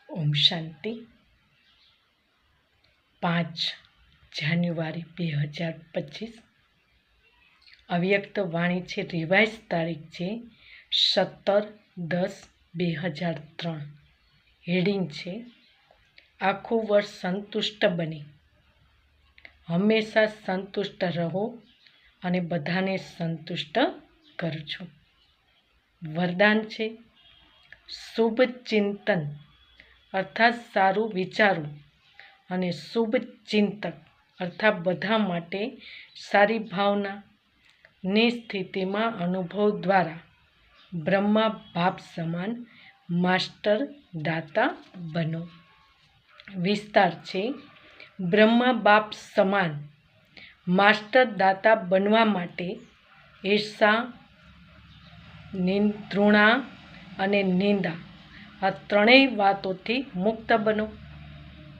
ઓમ શાંતિ. 5 જાન્યુઆરી 2025. અવ્યક્ત વાણી છે. રિવાઇઝ તારીખ છે 17/10/2003. હેડિંગ છે આખું વર્ષ સંતુષ્ટ બની. હંમેશા સંતુષ્ટ રહો અને બધાને સંતુષ્ટ કરજો. વરદાન છે શુભ ચિંતન અર્થાત સારું વિચારવું અને શુભ ચિંતક અર્થાત બધા માટે સારી ભાવના ની સ્થિતિમાં અનુભવ દ્વારા બ્રહ્મા બાપ સમાન માસ્ટર દાતા બનો. વિસ્તાર છે બ્રહ્મા બાપ સમાન માસ્ટર દાતા બનવા માટે ઈર્ષા, તૃણા અને નિંદા આ ત્રણેય વાતોથી મુક્ત બનો.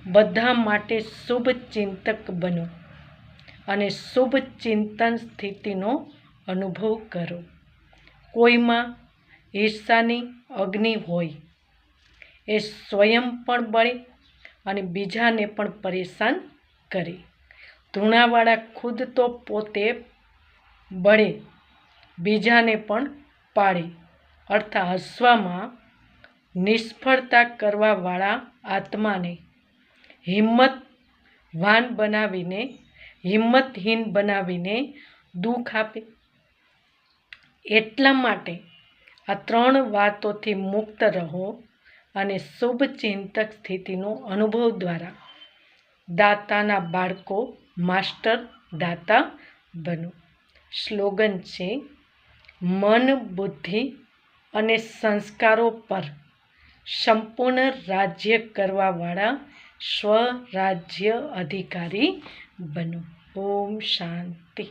બધા માટે શુભ ચિંતક બનો અને શુભ ચિંતન સ્થિતિનો અનુભવ કરો. કોઈમાં ઈર્ષાની અગ્નિ હોય એ સ્વયં પણ બળે અને બીજાને પણ પરેશાન કરે. તૃણાવાળા ખુદ તો પોતે બળે, બીજાને પણ પાડે. અર્થાત હસવામાં નિષ્ફળતા કરવાવાળા આત્માને હિંમતહીન બનાવીને દુઃખ આપે. એટલા માટે આ ત્રણ વાતોથી મુક્ત રહો અને શુભ ચિંતક સ્થિતિનો અનુભવ દ્વારા દાતાના બાળકો માસ્ટર દાતા બનો. સ્લોગન છે મન, બુદ્ધિ અને સંસ્કારો પર સંપૂર્ણ રાજ્ય કરવાવાળા સ્વરાજ્ય અધિકારી બનો. ઓમ શાંતિ.